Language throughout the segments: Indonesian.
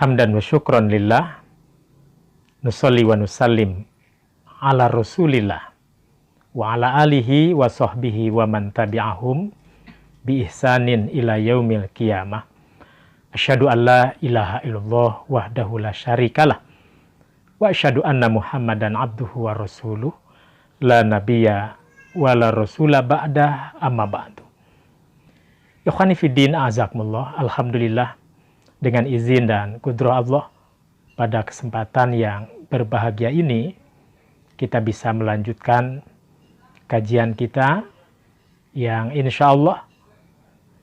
Hamdan wa syukran lillah, nusalli wa nusallim ala rasulillah wa ala alihi wa sahbihi wa man tabi'ahum bi ihsanin ila yaumil qiyamah. Asyhadu an la ilaha illallah wahdahu la syarikalah wa asyhadu anna Muhammadan abduhu wa rasuluh la nabiyya wa la rasula ba'da amma ba'du. Ikhwani fiddin azakumullah, alhamdulillah dengan izin dan kudrah Allah pada kesempatan yang berbahagia ini kita bisa melanjutkan kajian kita yang insya Allah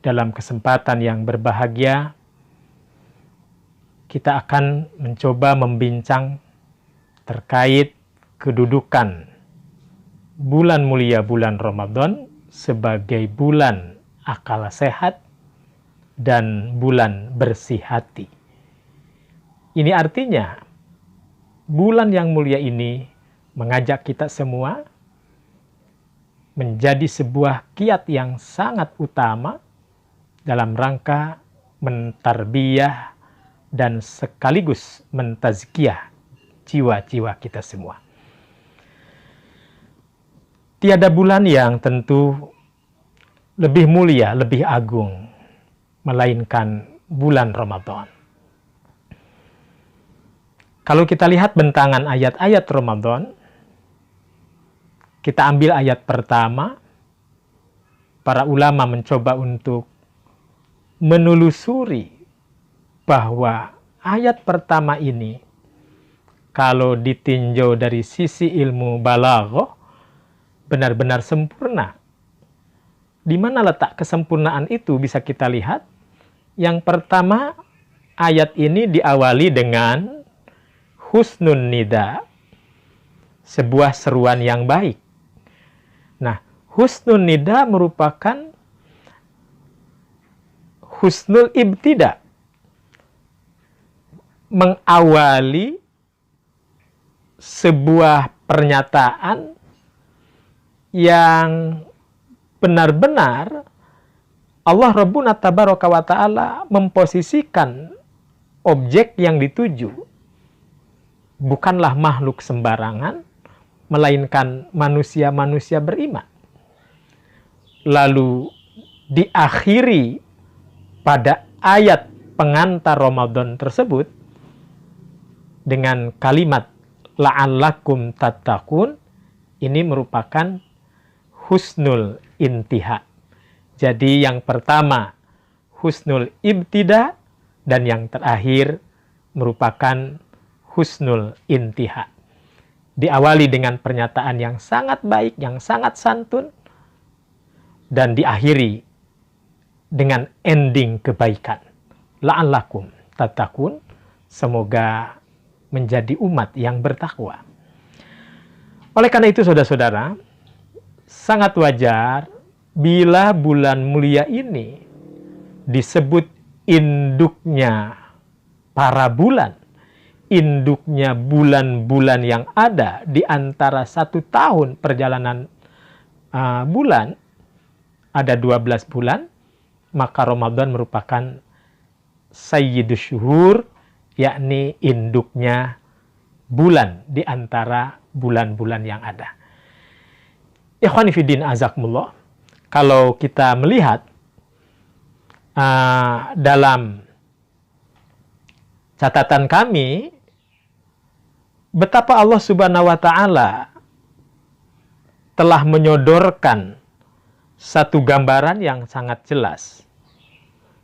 dalam kesempatan yang berbahagia kita akan mencoba membincang terkait kedudukan bulan mulia bulan Ramadan sebagai bulan akal sehat dan bulan bersih hati. Ini artinya bulan yang mulia ini mengajak kita semua menjadi sebuah kiat yang sangat utama dalam rangka mentarbiyah dan sekaligus mentazkiyah jiwa-jiwa kita semua. Tiada bulan yang tentu lebih mulia, lebih agung melainkan bulan Ramadan. Kalau kita lihat bentangan ayat-ayat Ramadan, kita ambil ayat pertama, para ulama mencoba untuk menelusuri bahwa ayat pertama ini, kalau ditinjau dari sisi ilmu balaghah, benar-benar sempurna. Di mana letak kesempurnaan itu bisa kita lihat. Yang pertama, ayat ini diawali dengan husnun nida, sebuah seruan yang baik. Nah, husnun nida merupakan husnul ibtida, mengawali sebuah pernyataan yang benar-benar Allah Rabbuna Tabaraka wa Ta'ala memposisikan objek yang dituju bukanlah makhluk sembarangan, melainkan manusia-manusia beriman. Lalu diakhiri pada ayat pengantar Ramadan tersebut dengan kalimat la'allakum tattaqun. Ini merupakan husnul intiha. Jadi yang pertama husnul ibtida dan yang terakhir merupakan husnul intiha. Diawali dengan pernyataan yang sangat baik, yang sangat santun, dan diakhiri dengan ending kebaikan. La'allakum tattaqun, semoga menjadi umat yang bertakwa. Oleh karena itu saudara-saudara, sangat wajar bila bulan mulia ini disebut induknya para bulan, induknya bulan-bulan yang ada di antara 1 tahun perjalanan bulan, ada 12 bulan, maka Ramadan merupakan sayyidus syuhur, yakni induknya bulan di antara bulan-bulan yang ada. Ikhwani fiddin azakumullah, kalau kita melihat dalam catatan kami, betapa Allah Subhanahu wa Ta'ala telah menyodorkan satu gambaran yang sangat jelas.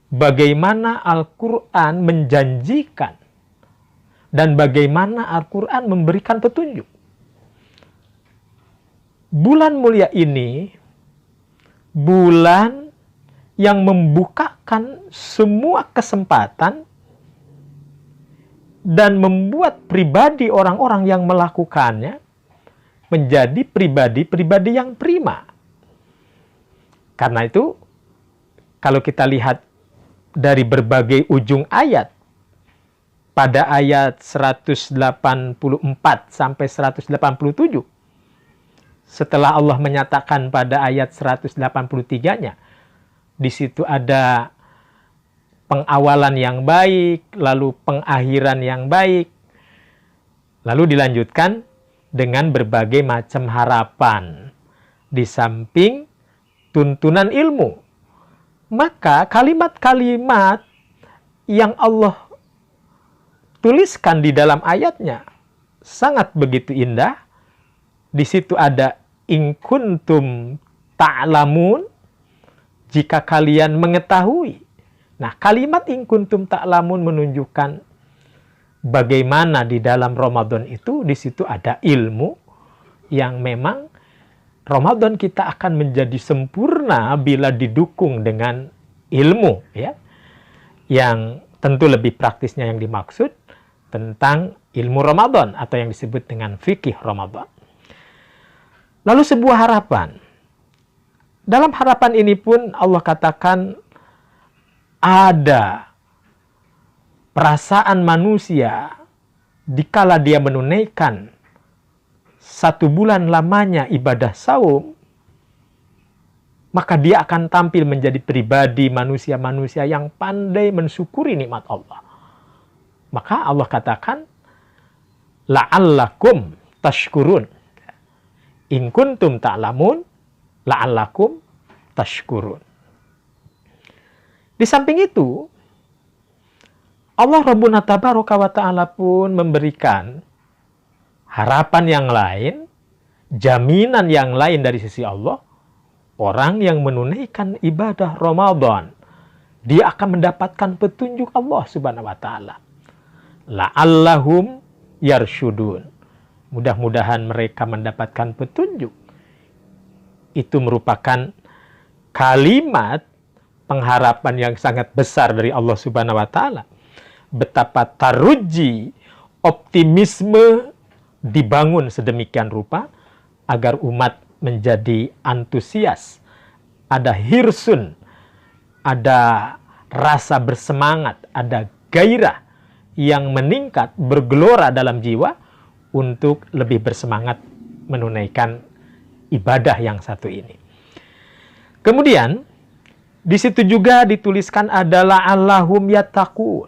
Bagaimana Al-Quran menjanjikan dan bagaimana Al-Quran memberikan petunjuk. Bulan mulia ini bulan yang membukakan semua kesempatan dan membuat pribadi orang-orang yang melakukannya menjadi pribadi-pribadi yang prima. Karena itu, kalau kita lihat dari berbagai ujung ayat, pada ayat 184 sampai 187, setelah Allah menyatakan pada ayat 183-nya, di situ ada pengawalan yang baik, lalu pengakhiran yang baik. Lalu dilanjutkan dengan berbagai macam harapan. Di samping tuntunan ilmu. Maka kalimat-kalimat yang Allah tuliskan di dalam ayatnya sangat begitu indah. Di situ ada in kuntum ta'lamun, jika kalian mengetahui. Nah, kalimat in kuntum ta'lamun menunjukkan bagaimana di dalam Ramadan itu, di situ ada ilmu yang memang Ramadan kita akan menjadi sempurna bila didukung dengan ilmu, ya. Yang tentu lebih praktisnya yang dimaksud tentang ilmu Ramadan atau yang disebut dengan fikih Ramadan. Lalu sebuah harapan. Dalam harapan ini pun Allah katakan ada perasaan manusia dikala dia menunaikan 1 bulan lamanya ibadah saum, maka dia akan tampil menjadi pribadi manusia-manusia yang pandai mensyukuri nikmat Allah. Maka Allah katakan, la'allakum tashkurun. In kuntum ta'lamun, la'allakum tashkurun. Di samping itu, Allah Rabbuna Tabaraka wa Ta'ala pun memberikan harapan yang lain, jaminan yang lain dari sisi Allah. Orang yang menunaikan ibadah Ramadan, dia akan mendapatkan petunjuk Allah Subhanahu wa Ta'ala. La'allahum yarshudun. Mudah-mudahan mereka mendapatkan petunjuk. Itu merupakan kalimat pengharapan yang sangat besar dari Allah Subhanahu wa Ta'ala. Betapa taruji, optimisme dibangun sedemikian rupa agar umat menjadi antusias, ada hirsun, ada rasa bersemangat, ada gairah yang meningkat, bergelora dalam jiwa untuk lebih bersemangat menunaikan ibadah yang satu ini. Kemudian, di situ juga dituliskan adalah Allahum yattaqun.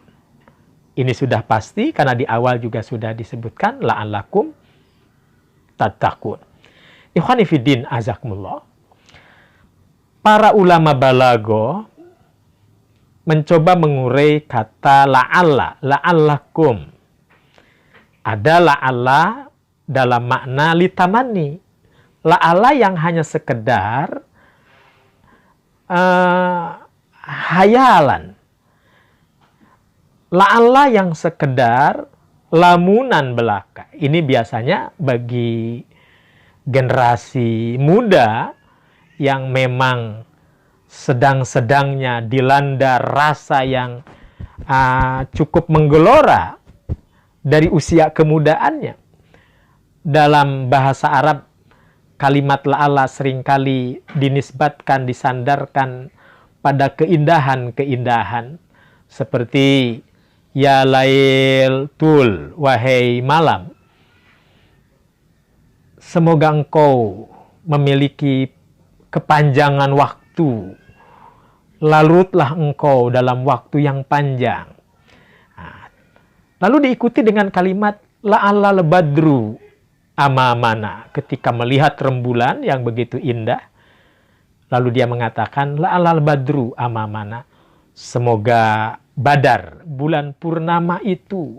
Ini sudah pasti karena di awal juga sudah disebutkan la'allakum tattaqun. Ikhwani fiddin azakumullah. Para ulama balago mencoba mengurai kata la'alla, la'allakum. Ada la'alla dalam makna litamani. La'alla yang hanya sekedar hayalan. La'alla yang sekedar lamunan belaka. Ini biasanya bagi generasi muda yang memang sedang-sedangnya dilanda rasa yang cukup menggelora dari usia kemudaannya. Dalam bahasa Arab, kalimat la'alla seringkali dinisbatkan, disandarkan pada keindahan-keindahan seperti ya lail tul, wahai malam, semoga engkau memiliki kepanjangan waktu, larutlah engkau dalam waktu yang panjang. Lalu diikuti dengan kalimat la'alla badru amamana, ketika melihat rembulan yang begitu indah, lalu dia mengatakan la'alla badru amamana, semoga Badar, bulan purnama itu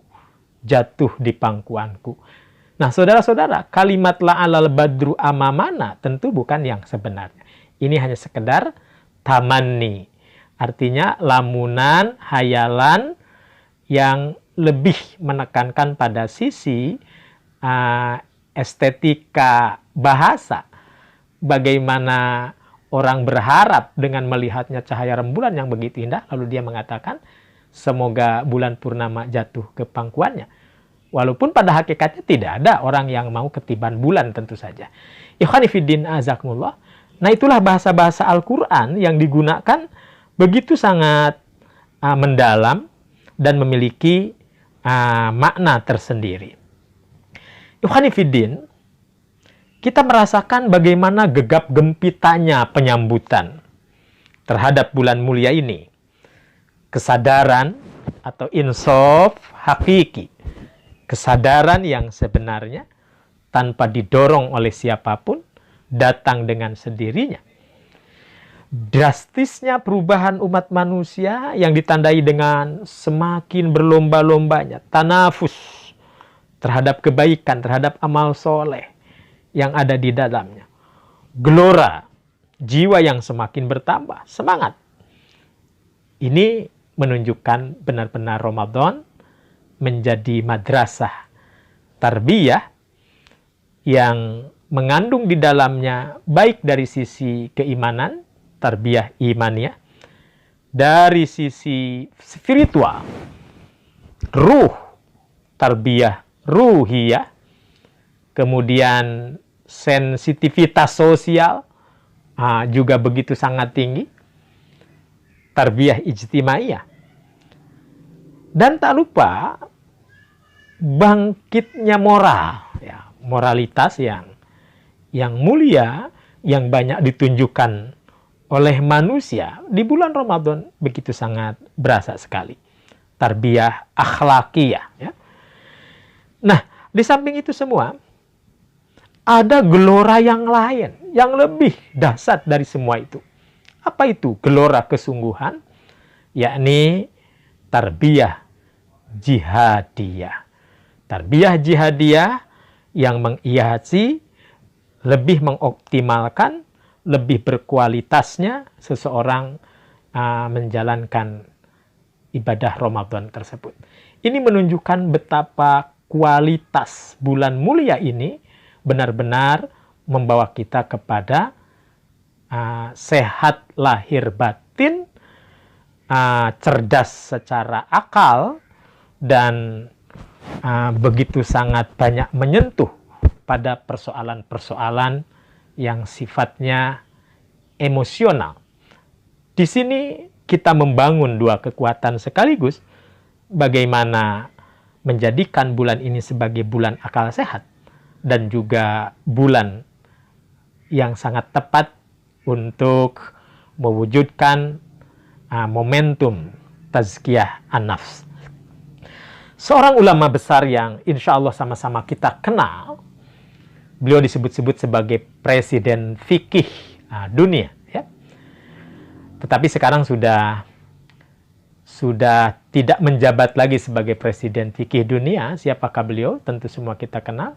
jatuh di pangkuanku. Nah, saudara-saudara, kalimat la'alal badru amamana tentu bukan yang sebenarnya. Ini hanya sekedar tamanni. Artinya lamunan, hayalan yang lebih menekankan pada sisi estetika bahasa. Bagaimana orang berharap dengan melihatnya cahaya rembulan yang begitu indah, lalu dia mengatakan, semoga bulan purnama jatuh ke pangkuannya. Walaupun pada hakikatnya tidak ada orang yang mau ketiban bulan tentu saja. Ikhwani fiddin azakumullah. Nah, itulah bahasa-bahasa Al-Quran yang digunakan begitu sangat mendalam dan memiliki makna tersendiri. Ikhwani fiddin, kita merasakan bagaimana gegap gempitanya penyambutan terhadap bulan mulia ini. kesadaran atau insaf hakiki, kesadaran yang sebenarnya tanpa didorong oleh siapapun, datang dengan sendirinya. Drastisnya perubahan umat manusia yang ditandai dengan semakin berlomba-lombanya tanafus terhadap kebaikan, terhadap amal soleh yang ada di dalamnya. Gelora jiwa yang semakin bertambah, semangat. Ini menunjukkan benar-benar Ramadan menjadi madrasah tarbiyah yang mengandung di dalamnya baik dari sisi keimanan, tarbiyah imaniyah, dari sisi spiritual, ruh, tarbiyah ruhiyah, kemudian sensitivitas sosial juga begitu sangat tinggi, tarbiyah ijtimaiyah. Dan tak lupa bangkitnya moral, ya, moralitas yang mulia, yang banyak ditunjukkan oleh manusia di bulan Ramadan begitu sangat berasa sekali. Tarbiyah akhlakiyah. Ya. Nah, di samping itu semua, ada gelora yang lain, yang lebih dahsyat dari semua itu. Apa itu? Gelora kesungguhan, yakni tarbiyah jihadiyah. Tarbiyah jihadiyah yang menghiasi, lebih mengoptimalkan, lebih berkualitasnya seseorang menjalankan ibadah Ramadan tersebut. Ini menunjukkan betapa kualitas bulan mulia ini benar-benar membawa kita kepada sehat lahir batin, cerdas secara akal, dan begitu sangat banyak menyentuh pada persoalan-persoalan yang sifatnya emosional. Di sini kita membangun dua kekuatan sekaligus, bagaimana menjadikan bulan ini sebagai bulan akal sehat dan juga bulan yang sangat tepat untuk mewujudkan momentum tazkiyah an-nafs. Seorang ulama besar yang insya Allah sama-sama kita kenal, beliau disebut-sebut sebagai presiden fikih dunia, ya. Tetapi sekarang sudah tidak menjabat lagi sebagai presiden fikih dunia. Siapakah beliau? Tentu semua kita kenal.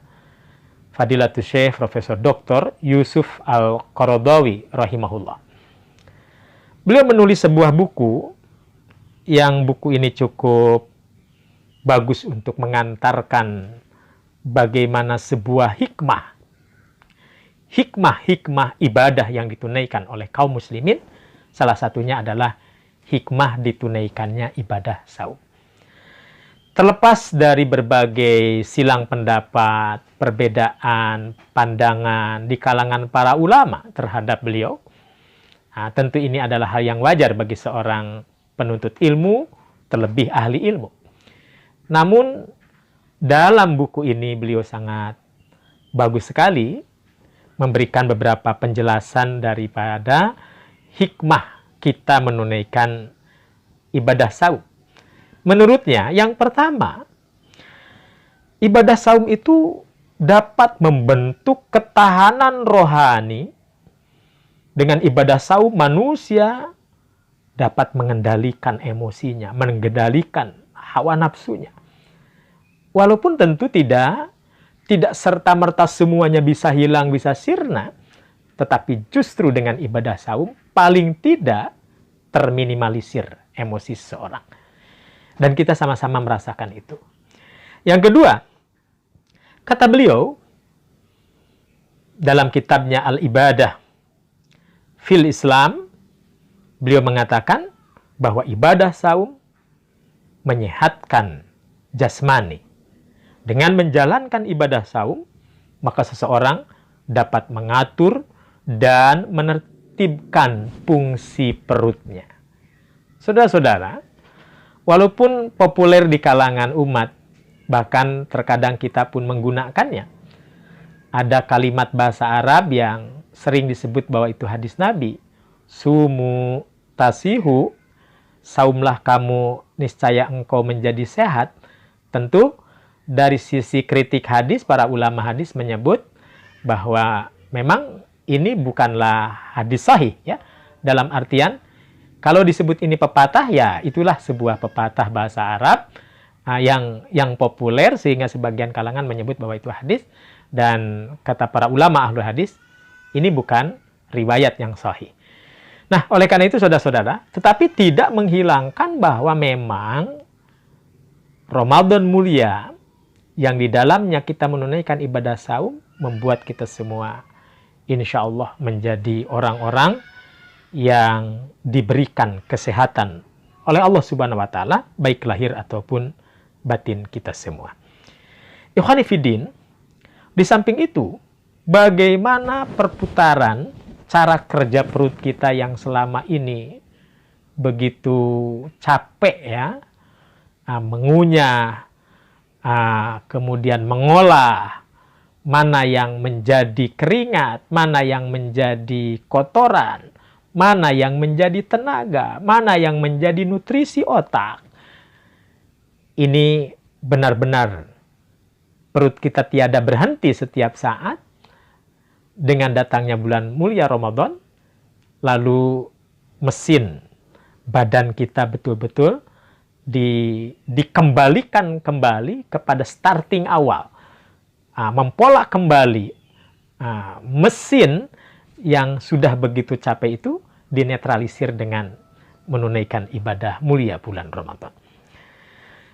Fadilatul Syekh Profesor Dr. Yusuf Al-Qaradawi rahimahullah. Beliau menulis sebuah buku, yang buku ini cukup bagus untuk mengantarkan bagaimana sebuah hikmah ibadah yang ditunaikan oleh kaum muslimin. Salah satunya adalah hikmah ditunaikannya ibadah saum. Terlepas dari berbagai silang pendapat, perbedaan pandangan di kalangan para ulama terhadap beliau, tentu ini adalah hal yang wajar bagi seorang penuntut ilmu, terlebih ahli ilmu. Namun dalam buku ini beliau sangat bagus sekali memberikan beberapa penjelasan daripada hikmah kita menunaikan ibadah saum. Menurutnya, yang pertama, ibadah saum itu dapat membentuk ketahanan rohani. Dengan ibadah saum, manusia dapat mengendalikan emosinya, mengendalikan hawa nafsunya. Walaupun tentu tidak serta-merta semuanya bisa hilang, bisa sirna, tetapi justru dengan ibadah saum paling tidak terminimalisir emosi seseorang. Dan kita sama-sama merasakan itu. Yang kedua, kata beliau dalam kitabnya Al-Ibadah fil Islam, beliau mengatakan bahwa ibadah saum menyehatkan jasmani. Dengan menjalankan ibadah saum, maka seseorang dapat mengatur dan menertibkan fungsi perutnya. Saudara-saudara, walaupun populer di kalangan umat, bahkan terkadang kita pun menggunakannya, ada kalimat bahasa Arab yang sering disebut bahwa itu hadis Nabi, sumu tasihu, saumlah kamu, niscaya engkau menjadi sehat. Tentu dari sisi kritik hadis, para ulama hadis menyebut bahwa memang ini bukanlah hadis sahih, ya. Dalam artian, kalau disebut ini pepatah, ya itulah sebuah pepatah bahasa Arab yang populer, sehingga sebagian kalangan menyebut bahwa itu hadis. Dan kata para ulama ahlu hadis, ini bukan riwayat yang sahih. Nah, oleh karena itu saudara-saudara, tetapi tidak menghilangkan bahwa memang Ramadan mulia yang di dalamnya kita menunaikan ibadah saum membuat kita semua insya Allah menjadi orang-orang yang diberikan kesehatan oleh Allah Subhanahu wa Ta'ala, baik lahir ataupun batin kita semua. Ikhwani fiddin, di samping itu, bagaimana perputaran cara kerja perut kita yang selama ini begitu capek, ya, mengunyah, kemudian mengolah mana yang menjadi keringat, mana yang menjadi kotoran, mana yang menjadi tenaga, mana yang menjadi nutrisi otak. Ini benar-benar perut kita tiada berhenti setiap saat. Dengan datangnya bulan mulia Ramadan, lalu mesin badan kita betul-betul dikembalikan kembali kepada starting awal. Mempola kembali mesin yang sudah begitu capek itu dinetralisir dengan menunaikan ibadah mulia bulan Ramadan.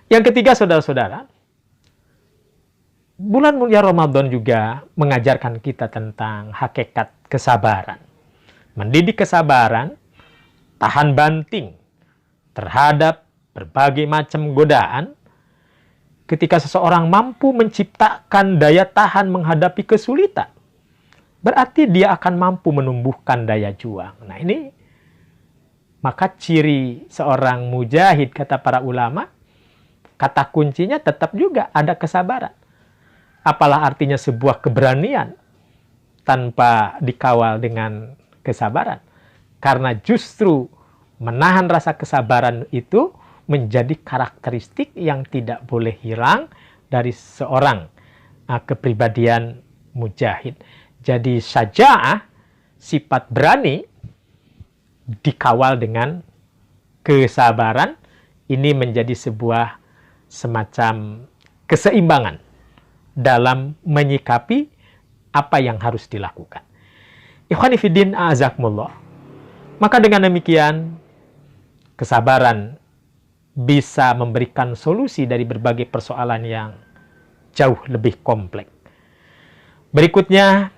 Yang ketiga, saudara-saudara, bulan mulia Ramadan juga mengajarkan kita tentang hakikat kesabaran. Mendidik kesabaran, tahan banting terhadap berbagai macam godaan. Ketika seseorang mampu menciptakan daya tahan menghadapi kesulitan, berarti dia akan mampu menumbuhkan daya juang. Nah, ini maka ciri seorang mujahid, kata para ulama, kata kuncinya tetap juga ada kesabaran. Apalah artinya sebuah keberanian tanpa dikawal dengan kesabaran? Karena justru menahan rasa kesabaran itu menjadi karakteristik yang tidak boleh hilang dari seorang kepribadian mujahid. Jadi syaja'ah, sifat berani, dikawal dengan kesabaran, ini menjadi sebuah semacam keseimbangan dalam menyikapi apa yang harus dilakukan. Ikhwani fiddin a'azakumullah. Maka dengan demikian, kesabaran bisa memberikan solusi dari berbagai persoalan yang jauh lebih kompleks. Berikutnya,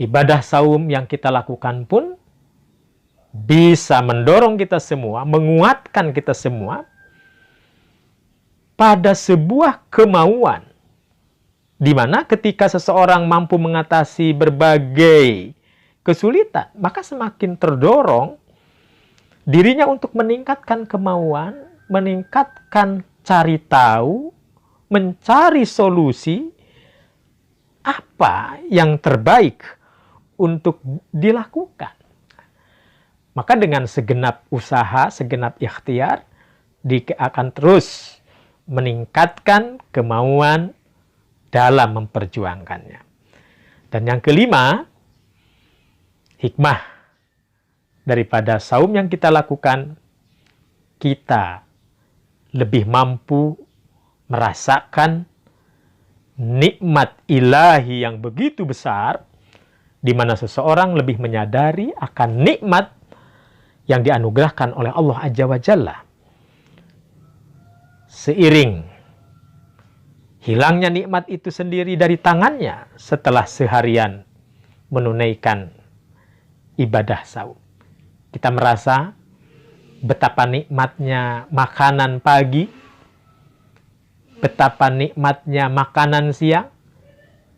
ibadah saum yang kita lakukan pun bisa mendorong kita semua, menguatkan kita semua pada sebuah kemauan, di mana ketika seseorang mampu mengatasi berbagai kesulitan, maka semakin terdorong dirinya untuk meningkatkan kemauan, meningkatkan cari tahu, mencari solusi apa yang terbaik untuk dilakukan. Maka dengan segenap usaha, segenap ikhtiar, dia akan terus meningkatkan kemauan dalam memperjuangkannya. Dan yang kelima, hikmah daripada saum yang kita lakukan, kita lebih mampu merasakan nikmat ilahi yang begitu besar, di mana seseorang lebih menyadari akan nikmat yang dianugerahkan oleh Allah Azza wa Jalla. Seiring hilangnya nikmat itu sendiri dari tangannya setelah seharian menunaikan ibadah saum, kita merasa betapa nikmatnya makanan pagi, betapa nikmatnya makanan siang,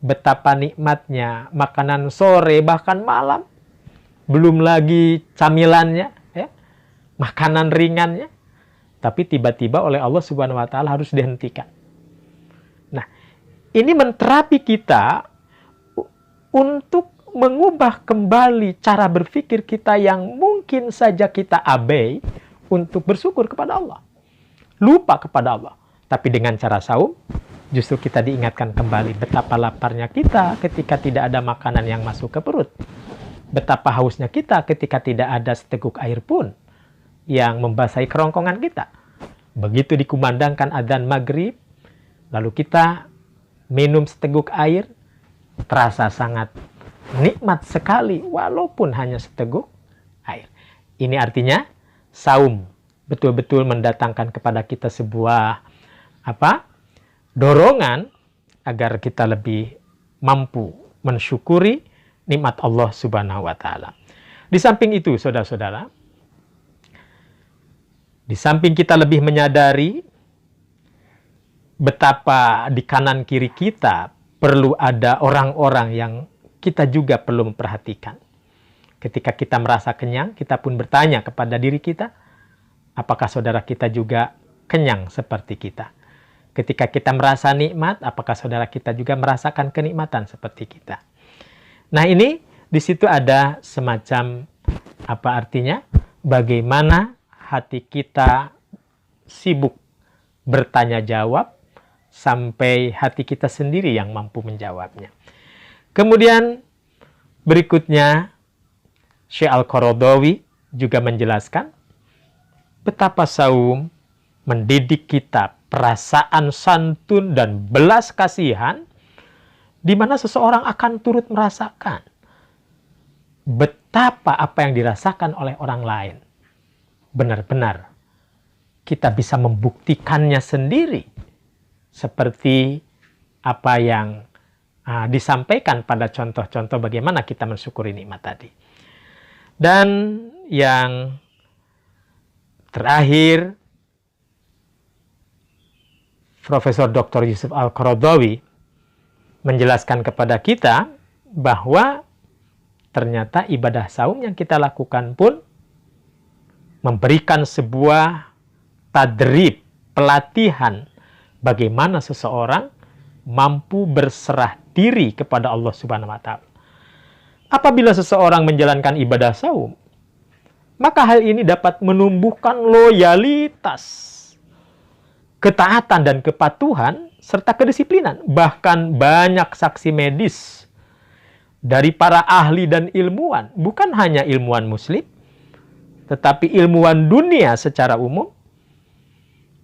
betapa nikmatnya makanan sore bahkan malam, belum lagi camilannya, ya, makanan ringannya. Tapi tiba-tiba oleh Allah Subhanahu wa Ta'ala harus dihentikan. Nah, ini menterapi kita untuk mengubah kembali cara berpikir kita yang mungkin saja kita abai untuk bersyukur kepada Allah. Lupa kepada Allah. Tapi dengan cara saum, justru kita diingatkan kembali betapa laparnya kita ketika tidak ada makanan yang masuk ke perut. Betapa hausnya kita ketika tidak ada seteguk air pun yang membasahi kerongkongan kita. Begitu dikumandangkan adzan maghrib, lalu kita minum seteguk air, terasa sangat nikmat sekali walaupun hanya seteguk air. Ini artinya saum betul-betul mendatangkan kepada kita sebuah dorongan agar kita lebih mampu mensyukuri nikmat Allah Subhanahu wa taala. Di samping itu, saudara-saudara, di samping kita lebih menyadari betapa di kanan kiri kita perlu ada orang-orang yang kita juga perlu memperhatikan. Ketika kita merasa kenyang, kita pun bertanya kepada diri kita, apakah saudara kita juga kenyang seperti kita? Ketika kita merasa nikmat, apakah saudara kita juga merasakan kenikmatan seperti kita? Nah, ini di situ ada semacam artinya? Bagaimana hati kita sibuk bertanya jawab sampai hati kita sendiri yang mampu menjawabnya. Kemudian berikutnya Syekh Al-Qaradawi juga menjelaskan betapa saum mendidik kita perasaan santun dan belas kasihan di mana seseorang akan turut merasakan betapa apa yang dirasakan oleh orang lain benar-benar kita bisa membuktikannya sendiri seperti apa yang disampaikan pada contoh-contoh bagaimana kita mensyukuri nikmat tadi. Dan yang terakhir, Profesor Dr. Yusuf Al-Qaradawi menjelaskan kepada kita bahwa ternyata ibadah saum yang kita lakukan pun memberikan sebuah tadrib, pelatihan bagaimana seseorang mampu berserah diri kepada Allah Subhanahu wa taala. Apabila seseorang menjalankan ibadah saum, maka hal ini dapat menumbuhkan loyalitas, ketaatan dan kepatuhan serta kedisiplinan. Bahkan banyak saksi medis dari para ahli dan ilmuwan, bukan hanya ilmuwan muslim, tetapi ilmuwan dunia secara umum.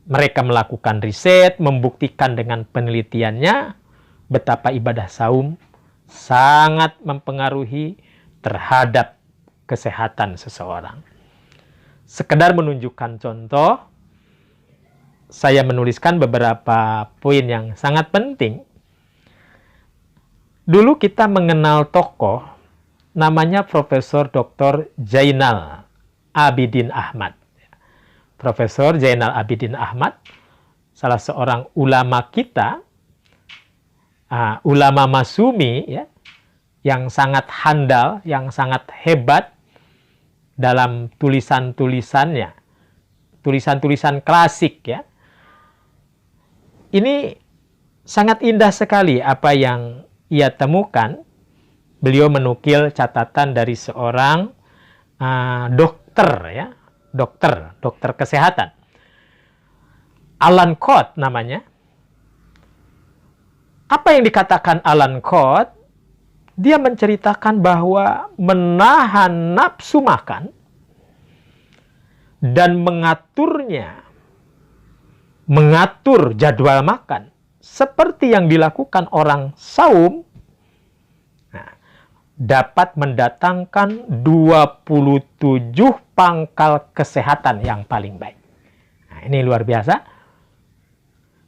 Mereka melakukan riset, membuktikan dengan penelitiannya betapa ibadah saum sangat mempengaruhi terhadap kesehatan seseorang. Sekedar menunjukkan contoh, saya menuliskan beberapa poin yang sangat penting. Dulu kita mengenal tokoh namanya Profesor Dr. Zainal Abidin Ahmad. Profesor Zainal Abidin Ahmad, salah seorang ulama kita, ulama Masumi, ya, yang sangat handal, yang sangat hebat dalam tulisan-tulisannya, tulisan-tulisan klasik, ya. Ini sangat indah sekali apa yang ia temukan. Beliau menukil catatan dari seorang dokter, ya. Dokter kesehatan. Alan Codd namanya. Apa yang dikatakan Alan Codd? Dia menceritakan bahwa menahan nafsu makan dan mengaturnya, mengatur jadwal makan seperti yang dilakukan orang saum, dapat mendatangkan 27 pangkal kesehatan yang paling baik. Nah, ini luar biasa.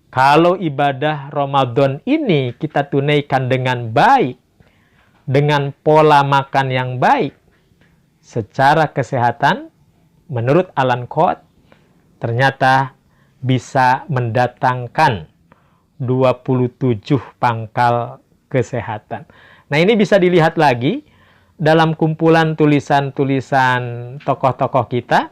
Kalau ibadah Ramadan ini kita tunaikan dengan baik, dengan pola makan yang baik, secara kesehatan, menurut Alan Codd, ternyata bisa mendatangkan 27 pangkal kesehatan. Nah, ini bisa dilihat lagi dalam kumpulan tulisan-tulisan tokoh-tokoh kita.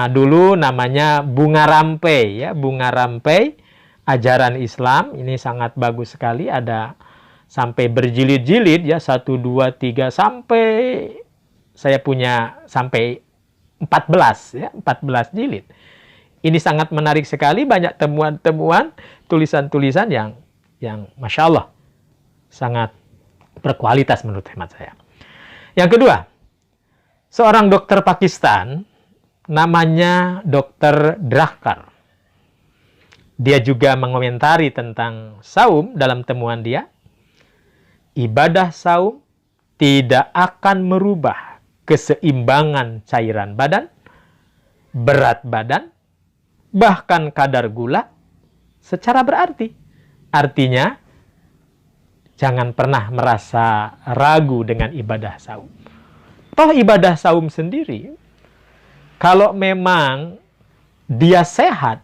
Dulu namanya Bunga Rampai, ya, Bunga Rampai, ajaran Islam. Ini sangat bagus sekali. Ada sampai berjilid-jilid ya, 1, 2, 3, sampai saya punya sampai 14 ya, 14 jilid. Ini sangat menarik sekali, banyak temuan-temuan, tulisan-tulisan yang Masya Allah sangat berkualitas menurut hemat saya. Yang kedua, seorang dokter Pakistan namanya Dr. Drakkar. Dia juga mengomentari tentang saum dalam temuan dia. Ibadah saum tidak akan merubah keseimbangan cairan badan, berat badan, bahkan kadar gula secara berarti. Artinya, jangan pernah merasa ragu dengan ibadah saum. Toh ibadah saum sendiri, kalau memang dia sehat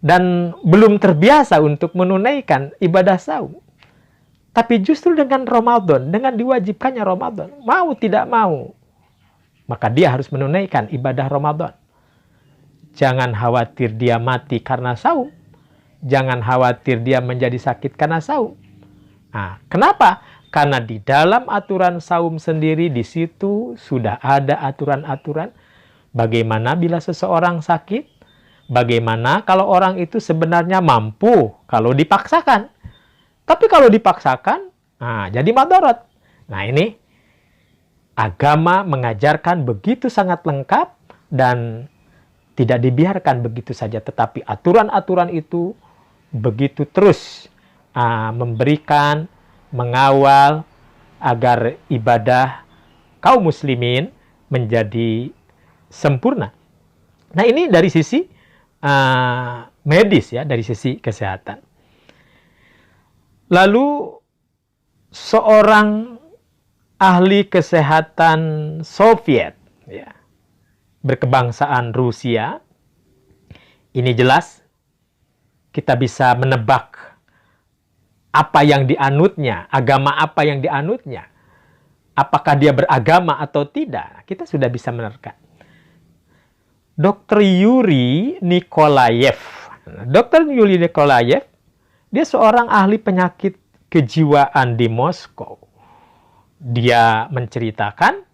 dan belum terbiasa untuk menunaikan ibadah saum, tapi justru dengan Ramadan, dengan diwajibkannya Ramadan, mau tidak mau, maka dia harus menunaikan ibadah Ramadan. Jangan khawatir dia mati karena saum. Jangan khawatir dia menjadi sakit karena saum. Nah, kenapa? Karena di dalam aturan saum sendiri, di situ sudah ada aturan-aturan bagaimana bila seseorang sakit, bagaimana kalau orang itu sebenarnya mampu kalau dipaksakan. Tapi kalau dipaksakan, jadi madarat. Nah ini, agama mengajarkan begitu sangat lengkap dan tidak dibiarkan begitu saja. Tetapi aturan-aturan itu begitu terus memberikan, mengawal agar ibadah kaum muslimin menjadi sempurna. Nah ini dari sisi medis ya, dari sisi kesehatan. Lalu seorang ahli kesehatan Soviet ya, berkebangsaan Rusia, ini jelas kita bisa menebak apa yang dianutnya, agama apa yang dianutnya, apakah dia beragama atau tidak, kita sudah bisa menerka. Dr. Yuri Nikolaev. Dr. Yuri Nikolaev, dia seorang ahli penyakit kejiwaan di Moskow. Dia menceritakan,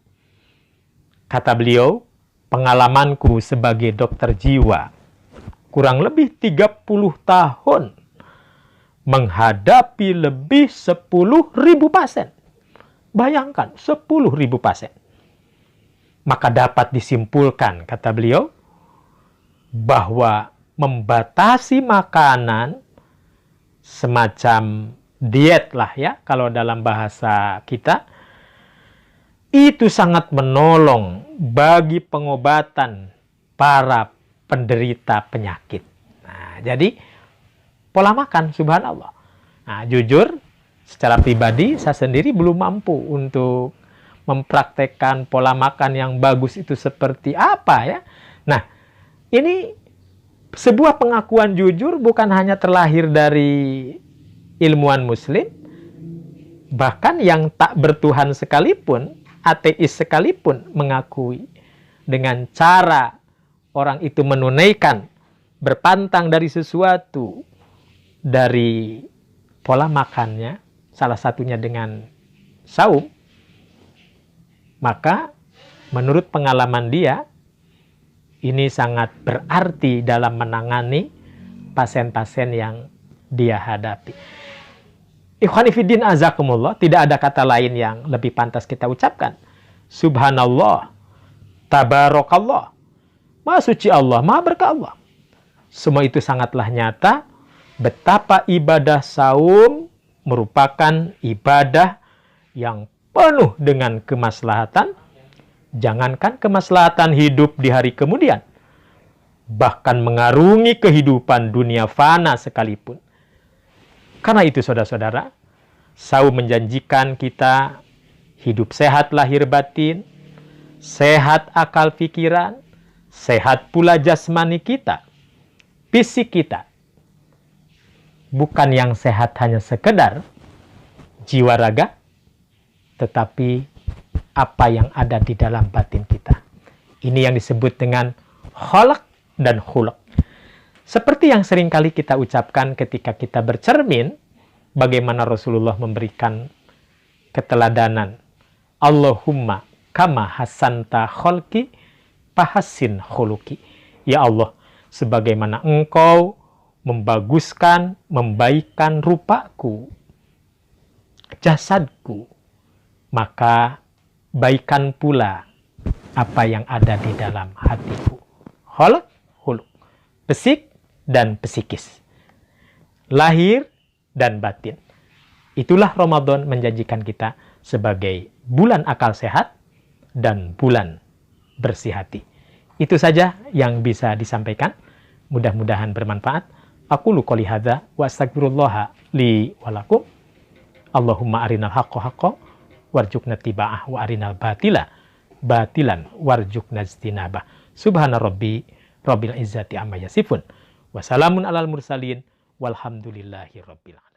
kata beliau, pengalamanku sebagai dokter jiwa, kurang lebih 30 tahun, menghadapi lebih 10.000 pasien. Bayangkan, 10.000 pasien. Maka dapat disimpulkan, kata beliau, bahwa membatasi makanan semacam diet lah ya, kalau dalam bahasa kita, itu sangat menolong bagi pengobatan para penderita penyakit. Nah, jadi pola makan, subhanallah. Nah, jujur, secara pribadi saya sendiri belum mampu untuk mempraktekkan pola makan yang bagus itu seperti apa ya. Nah, ini sebuah pengakuan jujur, bukan hanya terlahir dari ilmuwan muslim, bahkan yang tak bertuhan sekalipun, ateis sekalipun mengakui dengan cara orang itu menunaikan, berpantang dari sesuatu, dari pola makannya, salah satunya dengan saum, maka menurut pengalaman dia, ini sangat berarti dalam menangani pasien-pasien yang dia hadapi. Ikhwanifiddin azakumullah, tidak ada kata lain yang lebih pantas kita ucapkan. Subhanallah, tabarakallah, maha suci Allah, maha berkah Allah. Semua itu sangatlah nyata betapa ibadah saum merupakan ibadah yang penuh dengan kemaslahatan. Jangankan kemaslahatan hidup di hari kemudian, bahkan mengarungi kehidupan dunia fana sekalipun. Karena itu saudara-saudara, saum menjanjikan kita hidup sehat lahir batin, sehat akal pikiran, sehat pula jasmani kita, fisik kita. Bukan yang sehat hanya sekedar jiwa raga, tetapi apa yang ada di dalam batin kita. Ini yang disebut dengan kholaq dan khuluq. Seperti yang seringkali kita ucapkan ketika kita bercermin bagaimana Rasulullah memberikan keteladanan. Allahumma kama hasanta kholki pahasin khuluki. Ya Allah, sebagaimana engkau membaguskan, membaikkan rupaku, jasadku, maka baikan pula apa yang ada di dalam hatiku. Kholq, huluk, psik dan psikis, lahir dan batin. Itulah Ramadan menjanjikan kita sebagai bulan akal sehat dan bulan bersih hati. Itu saja yang bisa disampaikan. Mudah-mudahan bermanfaat. Aku qouli hadza wa astaghfirullah li wa lakum. Allahumma arinal haqqo haqqo warzuqna tiba'ah wa arinal batila batilan warzuqna ijtinabah. Subhana rabbi rabbil izzati amma yasifun. Wassalamun alal mursalin walhamdulillahi rabbil alamin.